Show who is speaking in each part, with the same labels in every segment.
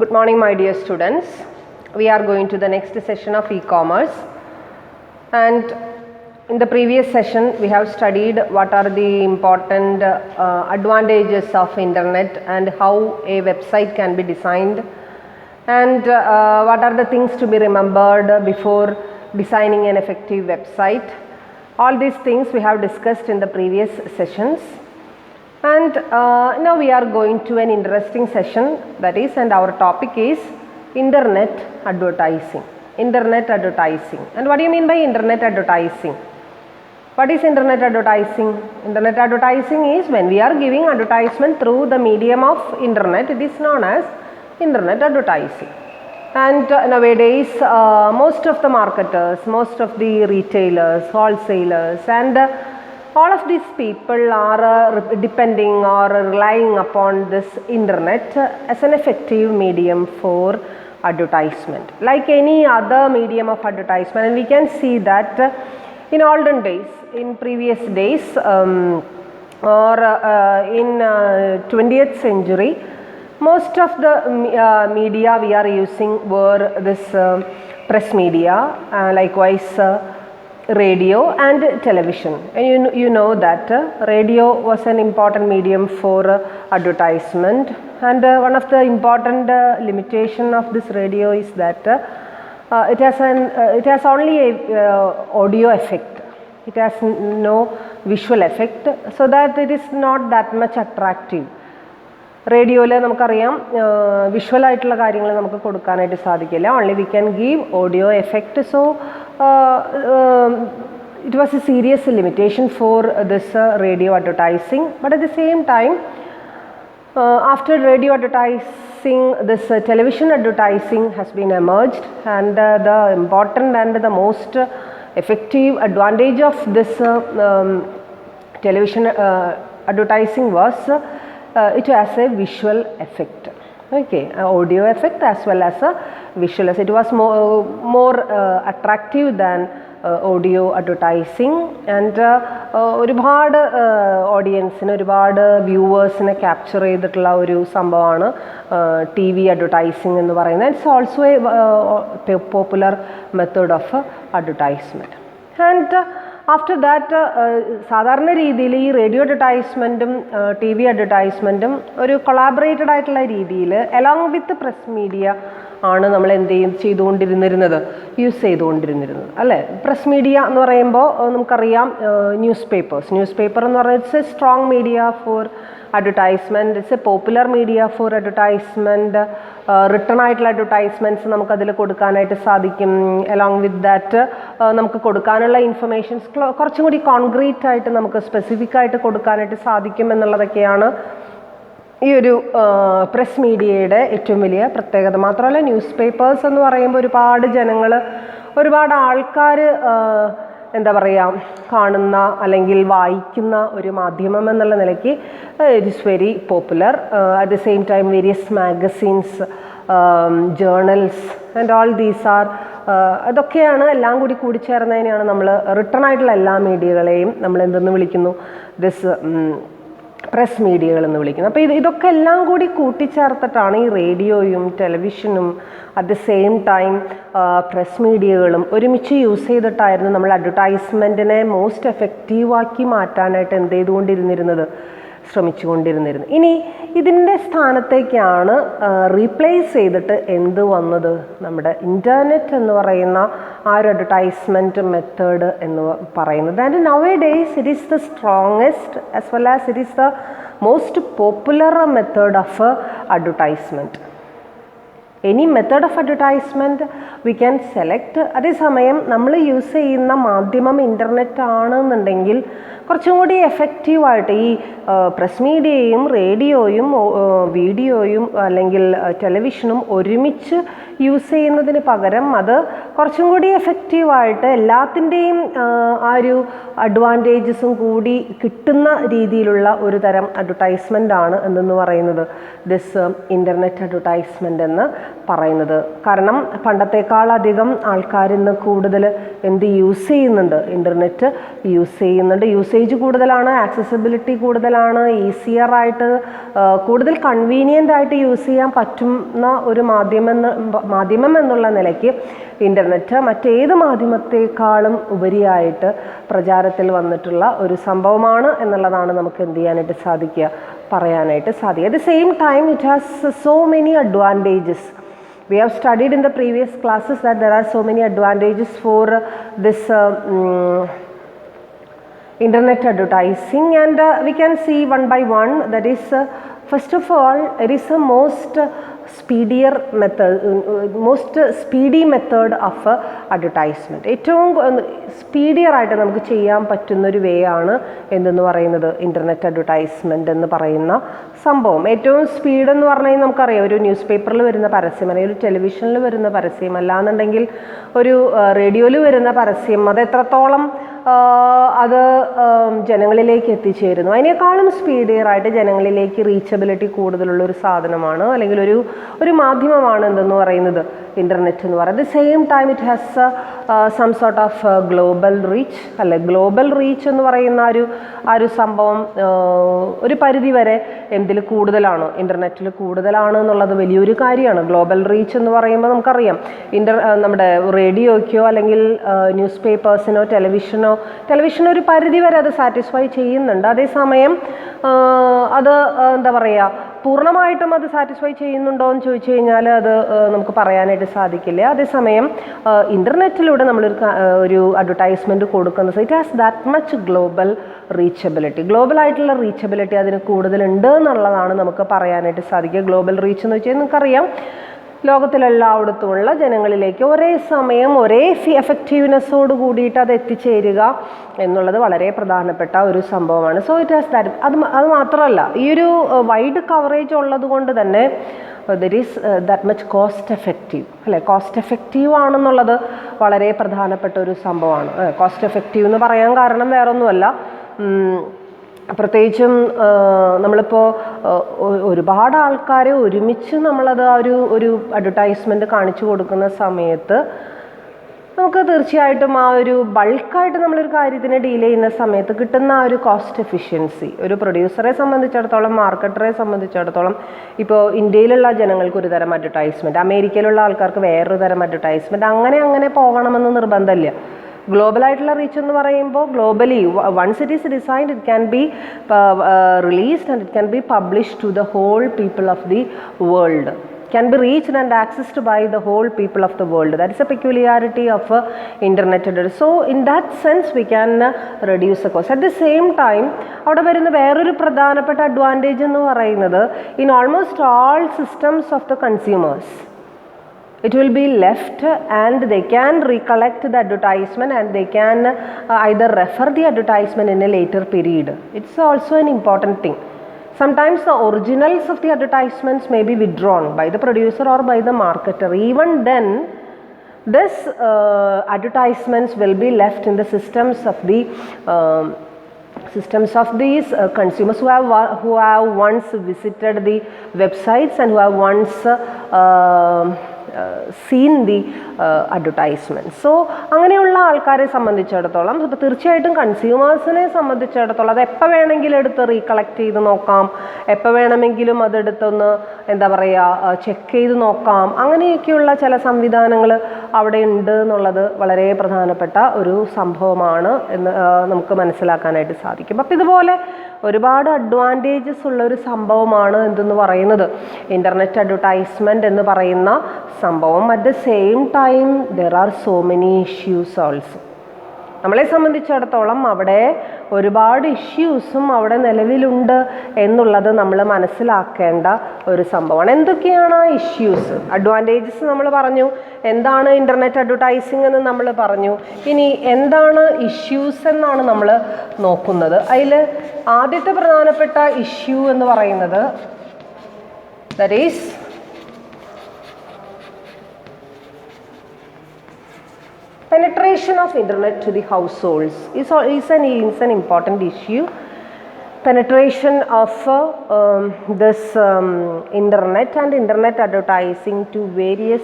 Speaker 1: Good morning, my dear students. We are going to the next session of e-commerce, and in the previous session we have studied what are the important advantages of internet and how a website can be designed, and what are the things to be remembered before designing an effective website. All these things we have discussed in the previous sessions. And now we are going to an interesting session, that is, and our topic is internet advertising. Internet advertising. And what do you mean by internet advertising? What is internet advertising? Internet advertising is when we are giving advertisement through the medium of internet. It is known as internet advertising. And nowadays most of the marketers, most of the retailers, wholesalers, and all of these people are depending or relying upon this internet as an effective medium for advertisement, like any other medium of advertisement. And we can see that in olden days, in previous days, or in 20th century, most of the media we are using were this press media, likewise radio and television. And you know that radio was an important medium for advertisement, and one of the important limitation of this radio is that it has only a audio effect. It has no visual effect, so that it is not that much attractive. റേഡിയോയിൽ നമുക്കറിയാം വിഷ്വലായിട്ടുള്ള കാര്യങ്ങൾ നമുക്ക് കൊടുക്കാനായിട്ട് സാധിക്കില്ല. Only we can give audio effect. So it was a serious limitation for this radio advertising. But at the same time, after radio advertising, this television advertising has been emerged, and the important and the most effective advantage of this television advertising was it has a visual effect. Okay, audio effect as well as a visual. It was more attractive than audio advertising, and ഒരുപാട് ഓഡിയൻസിന്, ഒരുപാട് വ്യൂവേഴ്സിനെ capture ചെയ്തിട്ടുള്ള ഒരു സംഭവമാണ് T V advertising എന്ന് പറയുന്നത്. It's also A popular method of advertisement. And after that സാധാരണ രീതിയിൽ ഈ റേഡിയോ അഡ്വർടൈസ്മെൻറ്റും ടി വി അഡ്വർടൈസ്മെൻറ്റും ഒരു കൊളാബറേറ്റഡ് ആയിട്ടുള്ള രീതിയിൽ അലോങ് വിത്ത് പ്രസ് മീഡിയ ആണ് നമ്മൾ എന്ത് ചെയ്തുകൊണ്ടിരുന്നത്, യൂസ് ചെയ്തുകൊണ്ടിരുന്നത് അല്ലേ. പ്രസ് മീഡിയ എന്ന് പറയുമ്പോൾ നമുക്കറിയാം ന്യൂസ് പേപ്പർ എന്ന് പറയുന്നത് it's A strong media for advertisement. It's A popular media for advertisement. Written ആയിട്ടുള്ള അഡ്വർടൈസ്മെൻറ്റ്സ് നമുക്കതിൽ കൊടുക്കാനായിട്ട് സാധിക്കും. അലോങ് വിത്ത് ദാറ്റ് നമുക്ക് കൊടുക്കാനുള്ള ഇൻഫർമേഷൻസ് കുറച്ചും കൂടി കോൺക്രീറ്റ് ആയിട്ട് നമുക്ക് സ്പെസിഫിക് ആയിട്ട് കൊടുക്കാനായിട്ട് സാധിക്കും എന്നുള്ളതൊക്കെയാണ് ഈ ഒരു പ്രസ് മീഡിയയുടെ ഏറ്റവും വലിയ പ്രത്യേകത. മാത്രമല്ല ന്യൂസ് പേപ്പേഴ്സ് എന്ന് പറയുമ്പോൾ ഒരുപാട് ജനങ്ങൾ, ഒരുപാട് ആൾക്കാർ എന്താ പറയുക, കാണുന്ന അല്ലെങ്കിൽ വായിക്കുന്ന ഒരു മാധ്യമം എന്നുള്ള നിലയ്ക്ക് it is very popular. At the same time various magazines, journals and all these are, അതൊക്കെയാണ് എല്ലാം കൂടി കൂടിച്ചേർന്നതിനെയാണ് നമ്മൾ റിട്ടൺ ആയിട്ടുള്ള എല്ലാ മീഡിയകളെയും നമ്മൾ എന്തെന്ന് വിളിക്കുന്നു, ദിസ് പ്രസ് മീഡിയകൾ എന്ന് വിളിക്കുന്നത്. അപ്പോൾ ഇതൊക്കെ എല്ലാം കൂടി കൂട്ടിച്ചേർത്തിട്ടാണ് ഈ റേഡിയോയും ടെലിവിഷനും at the same time press മീഡിയകളും ഒരുമിച്ച് യൂസ് ചെയ്തിട്ടായിരുന്നു നമ്മൾ അഡ്വർടൈസ്മെൻറ്റിനെ മോസ്റ്റ് എഫക്റ്റീവാക്കി മാറ്റാനായിട്ട് എന്ത് ചെയ്തുകൊണ്ടിരുന്നിരുന്നത്, ശ്രമിച്ചുകൊണ്ടിരുന്നിരുന്നത്. ഇനി ഇതിൻ്റെ സ്ഥാനത്തേക്കാണ് റീപ്ലേസ് ചെയ്തിട്ട് എന്ത് വന്നത്, നമ്മുടെ ഇൻ്റർനെറ്റ് എന്ന് പറയുന്ന ആ ഒരു അഡ്വർടൈസ്മെൻറ്റ് മെത്തേഡ് എന്ന് പറയുന്നത്. And now A days it is the strongest as well as it is the most popular method of advertisement. Any method of advertisement we can select. അതേസമയം നമ്മൾ യൂസ് ചെയ്യുന്ന മാധ്യമം ഇൻ്റർനെറ്റ് ആണെന്നുണ്ടെങ്കിൽ കുറച്ചും കൂടി എഫക്റ്റീവായിട്ട് ഈ പ്രസ് മീഡിയയും റേഡിയോയും വീഡിയോയും അല്ലെങ്കിൽ ടെലിവിഷനും ഒരുമിച്ച് യൂസ് ചെയ്യുന്നതിന് പകരം അത് കുറച്ചും കൂടി എഫക്റ്റീവായിട്ട് എല്ലാത്തിൻ്റെയും ആ ഒരു അഡ്വാൻറ്റേജസും കൂടി കിട്ടുന്ന രീതിയിലുള്ള ഒരു തരം അഡ്വർടൈസ്മെൻ്റ് ആണ് എന്തെന്ന് പറയുന്നത് ദിസ് ഇൻ്റർനെറ്റ് അഡ്വർടൈസ്മെൻ്റ് എന്ന് പറയുന്നത്. കാരണം പണ്ടത്തേക്കാളധികം ആൾക്കാർ ഇന്ന് കൂടുതൽ എന്ത് യൂസ് ചെയ്യുന്നുണ്ട്, ഇൻ്റർനെറ്റ് യൂസ് ചെയ്യുന്നുണ്ട്. യൂസേജ് കൂടുതലാണ്, ആക്സസിബിലിറ്റി കൂടുതലാണ്, ഈസിയറായിട്ട് കൂടുതൽ കൺവീനിയൻ്റ് ആയിട്ട് യൂസ് ചെയ്യാൻ പറ്റുന്ന ഒരു മാധ്യമം എന്നുള്ള നിലയ്ക്ക് ഇൻ്റർനെറ്റ് മറ്റേത് മാധ്യമത്തെക്കാളും ഉപരിയായിട്ട് പ്രചാരത്തിൽ വന്നിട്ടുള്ള ഒരു സംഭവമാണ് എന്നുള്ളതാണ് നമുക്ക് എന്ത് ചെയ്യാനായിട്ട് സാധിക്കുക, പറയാനായിട്ട് സാധിക്കുക. At the same time, it has so many advantages. We have studied in the previous classes that there are so many advantages for this internet advertising, and we can see one by one. That is, first of all, it is a most speedy method of advertisement. ഏറ്റവും സ്പീഡിയർ ആയിട്ട് നമുക്ക് ചെയ്യാൻ പറ്റുന്നൊരു വേ ആണ് എന്തെന്ന് പറയുന്നത് internet advertisement എന്ന് പറയുന്ന സംഭവം. ഏറ്റവും സ്പീഡ് എന്ന് പറഞ്ഞാൽ നമുക്കറിയാം, ഒരു ന്യൂസ് പേപ്പറിൽ വരുന്ന പരസ്യം അല്ലെങ്കിൽ ഒരു ടെലിവിഷനിൽ വരുന്ന പരസ്യം, അല്ലാന്നുണ്ടെങ്കിൽ ഒരു റേഡിയോയിൽ വരുന്ന പരസ്യം, അത് എത്രത്തോളം അത് ജനങ്ങളിലേക്ക് എത്തിച്ചേരുന്നു, അതിനേക്കാളും സ്പീഡിയറായിട്ട് ജനങ്ങളിലേക്ക് റീച്ചബിലിറ്റി കൂടുതലുള്ള ഒരു സാധനമാണ് അല്ലെങ്കിൽ ഒരു മാധ്യമമാണ് എന്തെന്ന് പറയുന്നത് ഇൻ്റർനെറ്റ് എന്ന് പറയുന്നത്. At the same time it has some sort of global reach അല്ലെ. ഗ്ലോബൽ റീച്ച് എന്ന് പറയുന്ന ആ ഒരു സംഭവം ഒരു പരിധി വരെ എന്തിൽ കൂടുതലാണ്, ഇൻ്റർനെറ്റിൽ കൂടുതലാണ് എന്നുള്ളത് വലിയൊരു കാര്യമാണ്. ഗ്ലോബൽ റീച്ച് എന്ന് പറയുമ്പോൾ നമുക്കറിയാം, നമ്മുടെ റേഡിയോയ്ക്കോ അല്ലെങ്കിൽ ന്യൂസ് പേപ്പേഴ്സിനോ ടെലിവിഷനോ ഒരു പരിധി വരെ അത് സാറ്റിസ്ഫൈ ചെയ്യുന്നുണ്ട്. അതേസമയം അത് എന്താ പറയുക, പൂർണ്ണമായിട്ടും അത് സാറ്റിസ്ഫൈ ചെയ്യുന്നുണ്ടോ എന്ന് ചോദിച്ചു കഴിഞ്ഞാൽ അത് നമുക്ക് പറയാനായിട്ട് സാധിക്കില്ല. അതേസമയം ഇൻ്റർനെറ്റിലൂടെ നമ്മളൊരു അഡ്വർടൈസ്മെൻറ്റ് കൊടുക്കുന്നത്, it has that much global reachability. ഗ്ലോബലായിട്ടുള്ള റീച്ചബിലിറ്റി അതിന് കൂടുതലുണ്ട് എന്നുള്ളതാണ് നമുക്ക് പറയാനായിട്ട് സാധിക്കുക. ഗ്ലോബൽ റീച്ച് എന്ന് വെച്ചാൽ നിങ്ങൾക്കറിയാം, ലോകത്തിലെല്ലായിടത്തുമുള്ള ജനങ്ങളിലേക്ക് ഒരേ സമയം ഒരേ എഫക്റ്റീവ്നെസ്സോട് കൂടിയിട്ട് അത് എത്തിച്ചേരുക എന്നുള്ളത് വളരെ പ്രധാനപ്പെട്ട ഒരു സംഭവമാണ്. So it has that. അത് മാത്രമല്ല, ഈ ഒരു വൈഡ് കവറേജ് ഉള്ളത് കൊണ്ട് തന്നെ that is that much cost effective അല്ലേ. കോസ്റ്റ് എഫക്റ്റീവ് ആണെന്നുള്ളത് വളരെ പ്രധാനപ്പെട്ട ഒരു സംഭവമാണ്. കോസ്റ്റ് എഫക്റ്റീവ് എന്ന് പറയാൻ കാരണം വേറൊന്നുമല്ല, പ്രത്യേകിച്ചും നമ്മളിപ്പോൾ ഒരുപാട് ആൾക്കാരെ ഒരുമിച്ച് നമ്മളത് ഒരു അഡ്വർടൈസ്മെൻറ്റ് കാണിച്ചു കൊടുക്കുന്ന സമയത്ത് നമുക്ക് തീർച്ചയായിട്ടും ആ ഒരു ബൾക്കായിട്ട് നമ്മളൊരു കാര്യത്തിനെ ഡീൽ ചെയ്യുന്ന സമയത്ത് കിട്ടുന്ന ആ ഒരു കോസ്റ്റ് എഫിഷ്യൻസി ഒരു പ്രൊഡ്യൂസറെ സംബന്ധിച്ചിടത്തോളം, മാർക്കറ്ററെ സംബന്ധിച്ചിടത്തോളം, ഇപ്പോൾ ഇന്ത്യയിലുള്ള ജനങ്ങൾക്ക് ഒരു തരം അഡ്വർടൈസ്മെൻറ്റ്, അമേരിക്കയിലുള്ള ആൾക്കാർക്ക് വേറൊരു തരം അഡ്വർടൈസ്മെൻറ്റ്, അങ്ങനെ പോകണമെന്ന് നിർബന്ധമില്ല. ഗ്ലോബലായിട്ടുള്ള റീച്ച് എന്ന് പറയുമ്പോൾ globally once it is designed it can be released and it can be published to the whole people of the world, can be reached and accessed by the whole people of the world. That is a peculiarity of internet. So in that sense we can reduce the cost. At the same time, അവിടെ വരുന്ന വേറൊരു പ്രധാനപ്പെട്ട advantage എന്ന് പറയുന്നത്, in almost all systems of the consumers it will be left and they can recollect the advertisement and they can either refer the advertisement in a later period. It's also an important thing. Sometimes the originals of the advertisements may be withdrawn by the producer or by the marketer. Even then, this advertisements will be left in the systems of these consumers who have once visited the websites and who have once seen the advertisement. So അങ്ങനെയുള്ള ആൾക്കാരെ സംബന്ധിച്ചിടത്തോളം ഇപ്പോൾ തീർച്ചയായിട്ടും കൺസ്യൂമേഴ്സിനെ സംബന്ധിച്ചിടത്തോളം അത് എപ്പോൾ വേണമെങ്കിലും എടുത്ത് റീകളക്ട് ചെയ്ത് നോക്കാം, എപ്പോൾ വേണമെങ്കിലും അതെടുത്തൊന്ന് എന്താ പറയുക ചെക്ക് ചെയ്ത് നോക്കാം. അങ്ങനെയൊക്കെയുള്ള ചില സംവിധാനങ്ങൾ അവിടെ ഉണ്ട് എന്നുള്ളത് വളരെ പ്രധാനപ്പെട്ട ഒരു സംഭവമാണ് എന്ന് നമുക്ക് മനസ്സിലാക്കാനായിട്ട് സാധിക്കും. അപ്പം ഇതുപോലെ ഒരുപാട് അഡ്വാൻറ്റേജസ് ഉള്ള ഒരു സംഭവമാണ് എന്തെന്ന് പറയുന്നത് ഇൻ്റർനെറ്റ് അഡ്വർടൈസ്മെൻറ്റ് എന്ന് പറയുന്ന സംഭവം. At the same time there are so many issues also. നമ്മളെ സംബന്ധിച്ചിടത്തോളം അവിടെ ഒരുപാട് ഇഷ്യൂസും അവിടെ നിലവിലുണ്ട് എന്നുള്ളത് നമ്മൾ മനസ്സിലാക്കേണ്ട ഒരു സംഭവമാണ്. എന്തൊക്കെയാണ് ആ ഇഷ്യൂസ്? അഡ്വാൻറ്റേജസ് നമ്മൾ പറഞ്ഞു, എന്താണ് ഇൻ്റർനെറ്റ് അഡ്വർടൈസിംഗ് എന്ന് നമ്മൾ പറഞ്ഞു. ഇനി എന്താണ് ഇഷ്യൂസ് എന്നാണ് നമ്മൾ നോക്കുന്നത്. അതിൽ ആദ്യത്തെ പ്രധാനപ്പെട്ട ഇഷ്യൂ എന്ന് പറയുന്നത് that is penetration of internet to the households is an important issue. penetration of this internet and internet advertising to various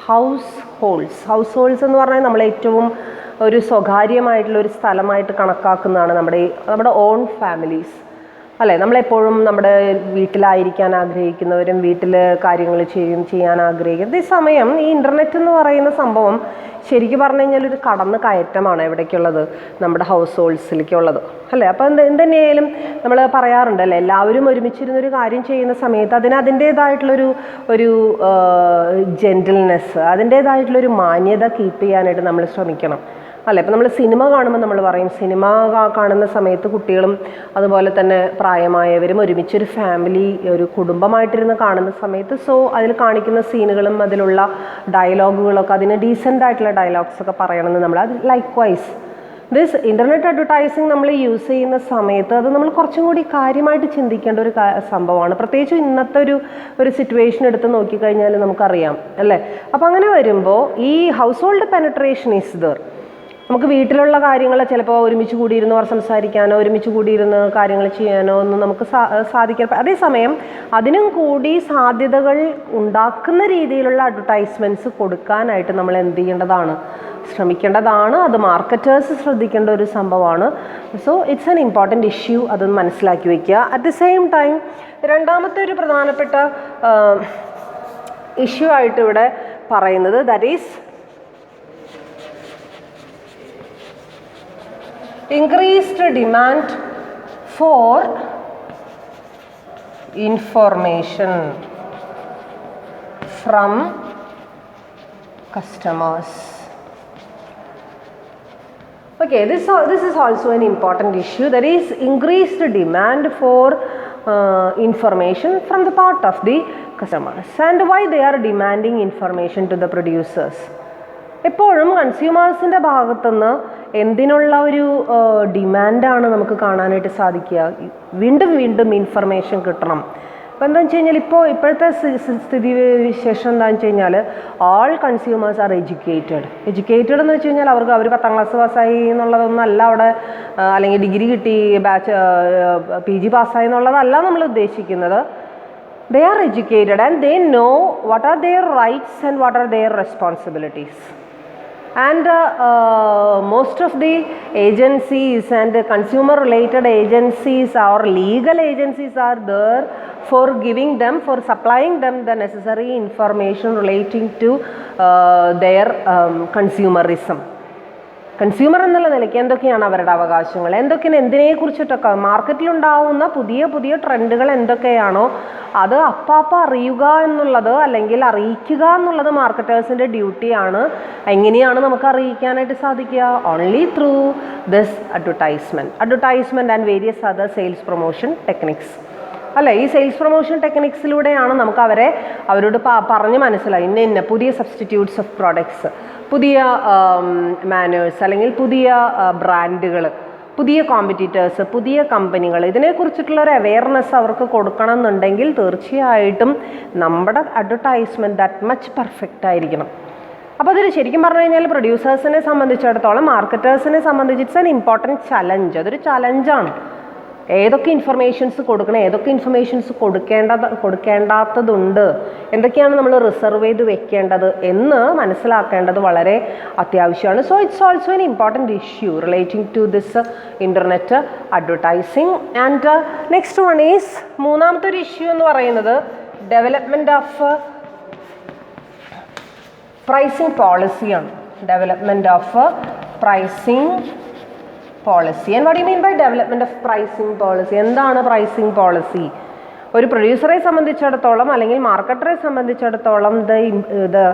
Speaker 1: households എന്ന് പറഞ്ഞാൽ നമ്മൾ ഏറ്റവും ഒരു സ്വകാര്യമായിട്ടുള്ള ഒരു സ്ഥലമായിട്ട് കണക്കാക്കുന്നതാണ് നമ്മുടെ ഓൺ ഫാമിലീസ് അല്ലേ. നമ്മളെപ്പോഴും നമ്മുടെ വീട്ടിലായിരിക്കാൻ ആഗ്രഹിക്കുന്നവരും വീട്ടിൽ കാര്യങ്ങൾ ചെയ്യാൻ ആഗ്രഹിക്കുന്നത്. ഈ സമയം ഈ ഇൻ്റർനെറ്റ് എന്ന് പറയുന്ന സംഭവം ശരിക്കും പറഞ്ഞു കഴിഞ്ഞാൽ ഒരു കടന്ന് കയറ്റമാണ് എവിടേക്കുള്ളത്, നമ്മുടെ ഹൗസ് ഹോൾഡ്സിലേക്കുള്ളത് അല്ലേ. അപ്പോൾ എന്തുതന്നെയായാലും നമ്മൾ പറയാറുണ്ടല്ലേ, എല്ലാവരും ഒരുമിച്ചിരുന്നൊരു കാര്യം ചെയ്യുന്ന സമയത്ത് അതിൻ്റേതായിട്ടുള്ളൊരു ജെൻറ്റിൽനെസ്, അതിൻ്റേതായിട്ടുള്ളൊരു മാന്യത കീപ്പ് ചെയ്യാനായിട്ട് നമ്മൾ ശ്രമിക്കണം അല്ലേ. ഇപ്പം നമ്മൾ സിനിമ കാണുമ്പോൾ നമ്മൾ പറയും, സിനിമ കാണുന്ന സമയത്ത് കുട്ടികളും അതുപോലെ തന്നെ പ്രായമായവരും ഒരുമിച്ചൊരു ഫാമിലി, ഒരു കുടുംബമായിട്ടിരുന്ന് കാണുന്ന സമയത്ത് അതിൽ കാണിക്കുന്ന സീനുകളും അതിലുള്ള ഡയലോഗുകളൊക്കെ അതിന് ഡീസൻ്റ് ആയിട്ടുള്ള ഡയലോഗ്സ് ഒക്കെ പറയണമെന്ന് നമ്മൾ അത് ലൈക്ക്വൈസ് ദിസ് ഇൻ്റർനെറ്റ് അഡ്വർടൈസിങ് നമ്മൾ യൂസ് ചെയ്യുന്ന സമയത്ത് അത് നമ്മൾ കുറച്ചും കൂടി കാര്യമായിട്ട് ചിന്തിക്കേണ്ട ഒരു സംഭവമാണ്. പ്രത്യേകിച്ച് ഇന്നത്തെ ഒരു സിറ്റുവേഷൻ എടുത്ത് നോക്കിക്കഴിഞ്ഞാൽ നമുക്കറിയാം അല്ലേ. അപ്പോൾ അങ്ങനെ വരുമ്പോൾ ഈ house hold penetration is there. നമുക്ക് വീട്ടിലുള്ള കാര്യങ്ങൾ ചിലപ്പോൾ ഒരുമിച്ച് കൂടിയിരുന്ന് സംസാരിക്കാനോ ഒരുമിച്ച് കൂടിയിരുന്ന് കാര്യങ്ങൾ ചെയ്യാനോ ഒന്നും നമുക്ക് സാധിക്കാം. അതേസമയം അതിനും കൂടി സാധ്യതകൾ ഉണ്ടാക്കുന്ന രീതിയിലുള്ള അഡ്വർടൈസ്മെൻറ്റ്സ് കൊടുക്കാനായിട്ട് നമ്മൾ എന്ത് ചെയ്യേണ്ടതാണ്, ശ്രമിക്കേണ്ടതാണ്. അത് മാർക്കറ്റേഴ്സ് ശ്രദ്ധിക്കേണ്ട ഒരു സംഭവമാണ്. So it's an important issue, അതൊന്ന് മനസ്സിലാക്കി വയ്ക്കുക. അറ്റ് ദി സെയിം ടൈം രണ്ടാമത്തെ ഒരു പ്രധാനപ്പെട്ട ഇഷ്യൂ ആയിട്ട് ഇവിടെ പറയുന്നത് that is increased demand for information from customers. Okay, this is also an important issue. There is increased demand for information from the part of the customers. And why they are demanding information to the producers? എപ്പോഴും കൺസ്യൂമേഴ്സിൻ്റെ ഭാഗത്തുനിന്ന് എന്തിനുള്ള ഒരു ഡിമാൻഡാണ് നമുക്ക് കാണാനായിട്ട് സാധിക്കുക, വീണ്ടും information കിട്ടണം. അപ്പോൾ എന്താണെന്ന് വെച്ച് കഴിഞ്ഞാൽ ഇപ്പോഴത്തെ സ്ഥിതി വിശേഷം എന്താണെന്ന് വെച്ച് കഴിഞ്ഞാൽ ഓൾ കൺസ്യൂമേഴ്സ് ആർ എഡ്യൂക്കേറ്റഡ് എന്ന് വെച്ച് കഴിഞ്ഞാൽ അവർ 10ാം ക്ലാസ് പാസ്സായി എന്നുള്ളതൊന്നല്ല അവിടെ, അല്ലെങ്കിൽ ഡിഗ്രി കിട്ടി PG പാസ്സായി എന്നുള്ളതല്ല നമ്മൾ ഉദ്ദേശിക്കുന്നത്. They are educated and they know what are their rights and what are their responsibilities. And most of the agencies and consumer related agencies or legal agencies are there for supplying them the necessary information relating to their consumerism. Consumer എന്നുള്ള നിലയ്ക്ക് എന്തൊക്കെയാണ് അവരുടെ അവകാശങ്ങൾ, എന്തിനെക്കുറിച്ചിട്ടൊക്കെ മാർക്കറ്റിലുണ്ടാവുന്ന പുതിയ ട്രെൻഡുകൾ എന്തൊക്കെയാണോ അത് അറിയുക എന്നുള്ളത് അല്ലെങ്കിൽ അറിയിക്കുക എന്നുള്ളത് മാർക്കറ്റേഴ്സിൻ്റെ ഡ്യൂട്ടിയാണ്. എങ്ങനെയാണ് നമുക്ക് അറിയിക്കാനായിട്ട് സാധിക്കുക? Only through this advertisement and various other sales promotion techniques അല്ലേ. ഈ സെയിൽസ് പ്രൊമോഷൻ ടെക്നിക്സിലൂടെയാണ് നമുക്ക് അവരോട് പറഞ്ഞ് മനസ്സിലായി ഇന്ന പുതിയ സബ്സ്റ്റിറ്റ്യൂട്ട്സ് ഓഫ് പ്രോഡക്ട്സ്, പുതിയ മാനേഴ്സ് അല്ലെങ്കിൽ പുതിയ ബ്രാൻഡുകൾ, പുതിയ കോമ്പറ്റീറ്റേഴ്സ്, പുതിയ കമ്പനികൾ, ഇതിനെക്കുറിച്ചിട്ടുള്ളൊരു അവെയർനെസ് അവർക്ക് കൊടുക്കണം എന്നുണ്ടെങ്കിൽ തീർച്ചയായിട്ടും നമ്മുടെ അഡ്വർടൈസ്മെൻറ്റ് ദാറ്റ് മച്ച് പെർഫെക്റ്റ് ആയിരിക്കണം. അപ്പോൾ അതിൽ ശരിക്കും പറഞ്ഞു കഴിഞ്ഞാൽ പ്രൊഡ്യൂസേഴ്സിനെ സംബന്ധിച്ചിടത്തോളം, മാർക്കറ്റേഴ്സിനെ സംബന്ധിച്ച് ഇറ്റ്സ് ആൻ ഇമ്പോർട്ടൻറ്റ് ചലഞ്ച്. അതൊരു ചലഞ്ചാണ്. ഏതൊക്കെ ഇൻഫർമേഷൻസ് കൊടുക്കണം, ഏതൊക്കെ ഇൻഫർമേഷൻസ് കൊടുക്കേണ്ടാത്തതുണ്ട്, എന്തൊക്കെയാണ് നമ്മൾ റിസർവ് ചെയ്ത് വെക്കേണ്ടത് എന്ന് മനസ്സിലാക്കേണ്ടത് വളരെ അത്യാവശ്യമാണ്. So it's also an important issue relating to this internet advertising. And next one is മൂന്നാമത്തെ ഒരു ഇഷ്യൂ എന്ന് പറയുന്നത് ഡെവലപ്മെൻറ്റ് ഓഫ് പ്രൈസിങ് പോളിസിയാണ്. Development of pricing policy. And what do you mean by development of pricing policy? എന്താണ് pricing policy? ഒരു പ്രൊഡ്യൂസറെ സംബന്ധിച്ചിടത്തോളം അല്ലെങ്കിൽ മാർക്കറ്ററെ സംബന്ധിച്ചിടത്തോളം the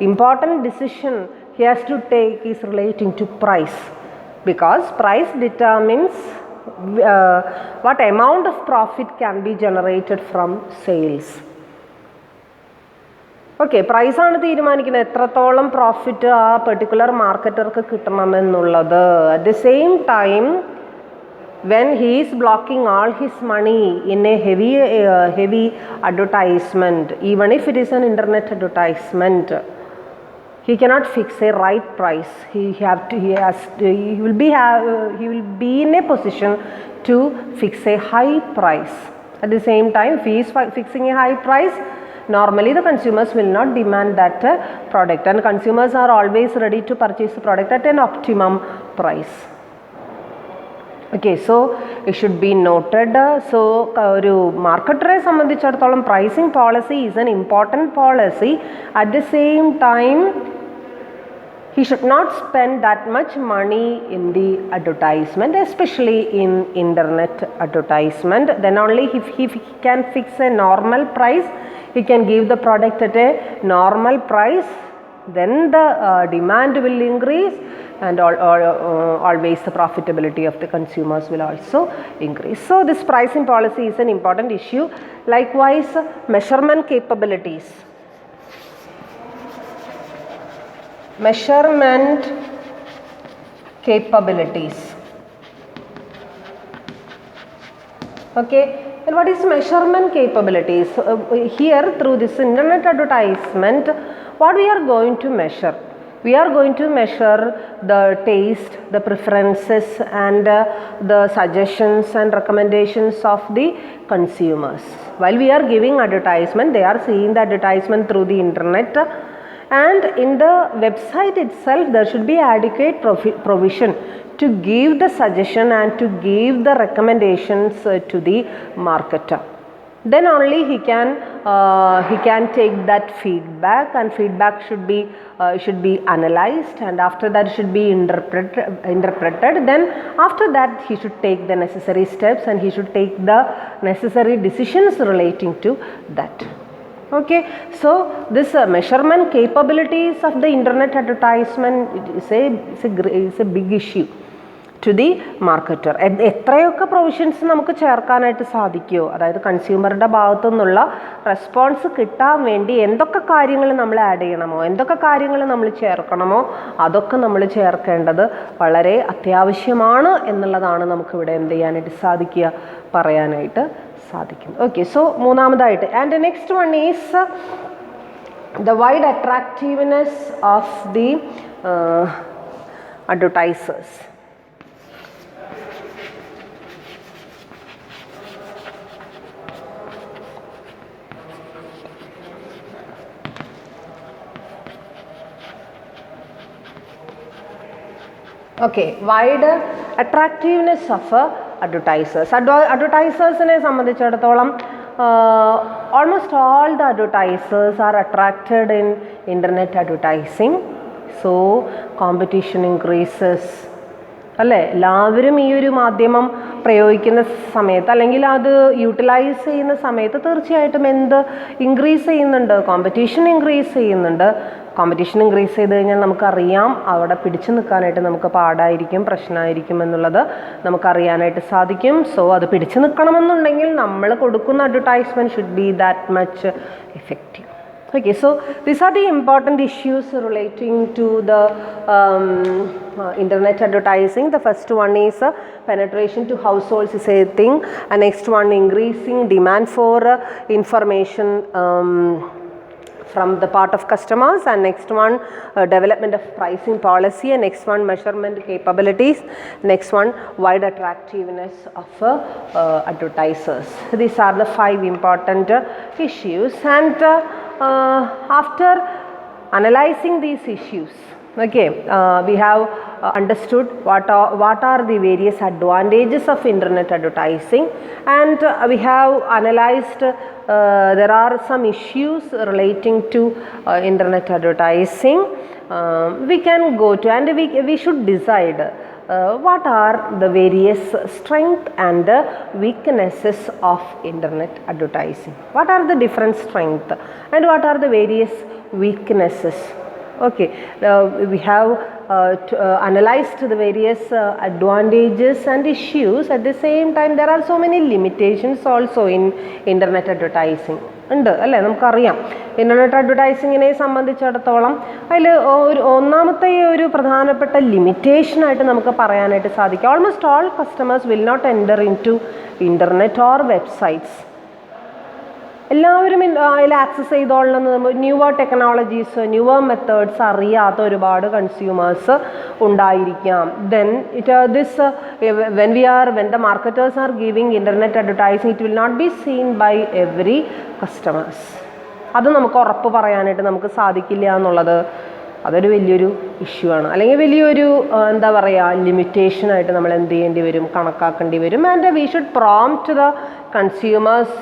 Speaker 1: important decision he has to take is relating to price, because price determines what amount of profit can be generated from sales. Okay, പ്രൈസാണ് തീരുമാനിക്കുന്നത് എത്രത്തോളം profit ആ particular മാർക്കറ്റർക്ക് കിട്ടണമെന്നുള്ളത്. At the same time when he is blocking all his money in a heavy advertisement, even if it is an internet advertisement, he cannot fix a right price. He will be in a position to fix a high price. At the same time, if he is fixing a high price, normally the consumers will not demand that product, and consumers are always ready to purchase the product at an optimum price. Okay, so it should be noted. So ഒരു മാർക്കറ്ററെ സംബന്ധിച്ചിടത്തോളം pricing policy is an important policy. At the same time, he should not spend that much money in the advertisement, especially in internet advertisement. Then only if he can fix a normal price, he can give the product at a normal price, then the demand will increase, and always the profitability of the consumers will also increase. So this pricing policy is an important issue. Likewise, measurement capabilities. Measurement capabilities. Okay, and what is measurement capabilities? Here, through this internet advertisement, what we are going to measure? We are going to measure the taste, the preferences, and the suggestions and recommendations of the consumers. While we are giving advertisement, they are seeing the advertisement through the internet, and in the website itself there should be adequate provision to give the suggestion and to give the recommendations to the marketer. Then only he can take that feedback, and feedback should be analyzed, and after that should be interpreted. Then after that he should take the necessary steps, and he should take the necessary decisions relating to that. Okay, so this measurement capabilities of the internet advertisement is a big issue to the marketer. എത്രയൊക്കെ provisions നമുക്ക് ചേർക്കാനായിട്ട് സാധിക്കുമോ, അതായത് കൺസ്യൂമറുടെ ഭാഗത്തു നിന്നുള്ള response കിട്ടാൻ വേണ്ടി എന്തൊക്കെ കാര്യങ്ങൾ നമ്മൾ ആഡ് ചെയ്യണമോ, എന്തൊക്കെ കാര്യങ്ങൾ നമ്മൾ ചേർക്കണമോ, അതൊക്കെ നമ്മൾ ചേർക്കേണ്ടത് വളരെ അത്യാവശ്യമാണ് എന്നുള്ളതാണ് നമുക്കിവിടെ എന്ത് ചെയ്യാനായിട്ട് സാധിക്കുക, പറയാനായിട്ട് സാധിക്കും. ഓക്കെ, സോ മൂന്നാമതായിട്ട്, and next one is the wide attractiveness of the advertisers. Okay, wide attractiveness of advertisers. Advertisers-നെ സംബന്ധിച്ചിടത്തോളം almost all the advertisers are attracted in internet advertising, so competition increases. അല്ലേ, എല്ലാവരും ഈ ഒരു മാധ്യമം പ്രയോഗിക്കുന്ന സമയത്ത് അല്ലെങ്കിൽ അത് യൂട്ടിലൈസ് ചെയ്യുന്ന സമയത്ത് തീർച്ചയായിട്ടും എന്ത് ഇൻക്രീസ് ചെയ്യുന്നുണ്ട്, കോമ്പറ്റീഷൻ ഇൻക്രീസ് ചെയ്യുന്നുണ്ട്. കോമ്പറ്റീഷൻ ഇൻക്രീസ് ചെയ്ത് കഴിഞ്ഞാൽ നമുക്കറിയാം അവിടെ പിടിച്ചു നിൽക്കാനായിട്ട് നമുക്ക് പാടായിരിക്കും, പ്രശ്നമായിരിക്കും എന്നുള്ളത് നമുക്കറിയാനായിട്ട് സാധിക്കും. സോ അത് പിടിച്ചു നിൽക്കണമെന്നുണ്ടെങ്കിൽ നമ്മൾ കൊടുക്കുന്ന advertisement should be that much effective. Okay, so these are the important issues relating to the internet advertising. The first one is penetration to households is a thing, and next one increasing demand for information from the part of customers, and next one development of pricing policy, and next one measurement capabilities, next one wide attractiveness of advertisers. These are the 5 important issues, and after analyzing these issues, okay, we have understood what are the various advantages of internet advertising, and we have analyzed there are some issues relating to internet advertising. We can go to, and we should decide what are the various strengths and weaknesses of internet advertising. What are the different strengths and what are the various weaknesses? Okay, we have analyzed the various advantages and issues. At the same time, there are so many limitations also in internet advertising. ഉണ്ട് അല്ലേ, നമുക്കറിയാം internet അഡ്വർടൈസിങ്ങിനെ സംബന്ധിച്ചിടത്തോളം അതിൽ ഒന്നാമത്തെ ഒരു പ്രധാനപ്പെട്ട ലിമിറ്റേഷനായിട്ട് നമുക്ക് പറയാനായിട്ട് സാധിക്കും, almost all customers will not enter in to internet or websites. എല്ലാവരും അതിൽ ആക്സസ് ചെയ്തോളണം. ന്യൂവർ ടെക്നോളജീസ്, ന്യൂവർ മെത്തേഡ്സ് അറിയാത്ത ഒരുപാട് കൺസ്യൂമേഴ്സ് ഉണ്ടായിരിക്കാം. Then when the marketers are giving internet advertising, it will not be seen by every customers. അത് നമുക്ക് ഉറപ്പ് പറയാനായിട്ട് നമുക്ക് സാധിക്കില്ല എന്നുള്ളത് അതൊരു വലിയൊരു ഇഷ്യൂ ആണ്. അല്ലെങ്കിൽ വലിയൊരു എന്താ പറയുക, ലിമിറ്റേഷനായിട്ട് നമ്മൾ എന്ത് ചെയ്യേണ്ടി വരും, കണക്കാക്കേണ്ടി വരും. And we should prompt the consumers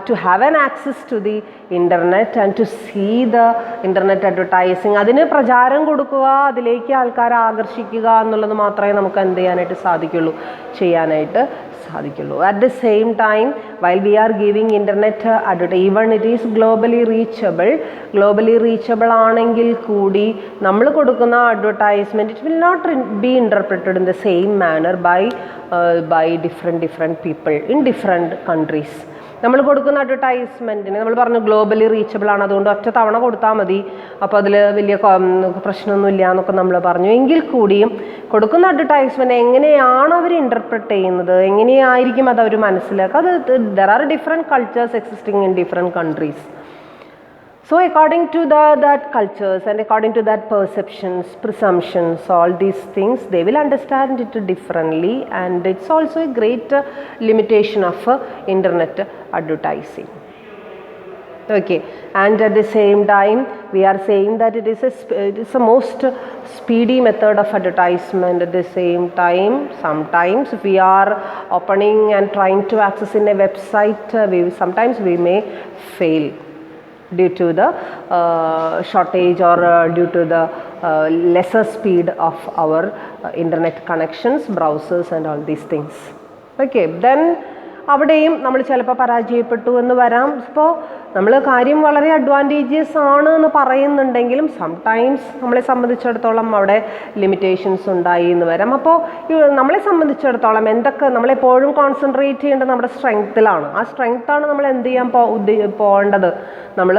Speaker 1: to have an access to the internet and to see the internet advertising. അതിന് പ്രചാരം കൊടുക്കുക, അതിലേക്ക് ആൾക്കാരെ ആകർഷിക്കുക എന്നുള്ളത് മാത്രമേ നമുക്ക് എന്ത് ചെയ്യാനായിട്ട് സാധിക്കുള്ളൂ, ചെയ്യാനായിട്ട് സാധിക്കുള്ളൂ. At the same time, while we are giving internet advertising, even it is globally reachable ആണെങ്കിൽ കൂടി നമ്മൾ കൊടുക്കുന്ന advertisement it will not be interpreted in the same manner by different people in different countries. നമ്മൾ കൊടുക്കുന്ന അഡ്വർടൈസ്മെൻറ്റിന് നമ്മൾ പറഞ്ഞു globally reachable ആണ്, അതുകൊണ്ട് ഒറ്റ തവണ കൊടുത്താൽ മതി, അപ്പോൾ അതിൽ വലിയ പ്രശ്നമൊന്നുമില്ല എന്നൊക്കെ നമ്മൾ പറഞ്ഞു. എങ്കിൽ കൂടിയും കൊടുക്കുന്ന അഡ്വർടൈസ്മെൻറ്റ് എങ്ങനെയാണ് അവർ ഇൻ്റർപ്രറ്റ് ചെയ്യുന്നത്, എങ്ങനെയായിരിക്കും അത് അവർ മനസ്സിലാക്കുക, അത് there are different cultures existing in different countries. So according to that cultures and according to that perceptions, presumptions, all these things, they will understand it differently, and it's also a great limitation of internet advertising. Okay, and at the same time we are saying that it is a most speedy method of advertisement. At the same time, sometimes if we are opening and trying to access in a website, sometimes we may fail due to the shortage or due to the lesser speed of our internet connections, browsers and all these things. Okay, then അവിടെയും നമ്മൾ ചിലപ്പോൾ പരാജയപ്പെട്ടു എന്ന് വരാം. ഇപ്പോൾ നമ്മൾ കാര്യം വളരെ അഡ്വാൻറ്റേജിയസ് ആണ് എന്ന് പറയുന്നുണ്ടെങ്കിലും സംടൈംസ് നമ്മളെ സംബന്ധിച്ചിടത്തോളം അവിടെ ലിമിറ്റേഷൻസ് ഉണ്ടായി എന്ന് വരാം. അപ്പോൾ നമ്മളെ സംബന്ധിച്ചിടത്തോളം എന്തൊക്കെ നമ്മളെപ്പോഴും കോൺസെൻട്രേറ്റ് ചെയ്യേണ്ടത് നമ്മുടെ സ്ട്രെങ്ത്തിലാണ്. ആ സ്ട്രെങ്ത്താണ് നമ്മൾ എന്ത് ചെയ്യാൻ പോകേണ്ടത്, നമ്മൾ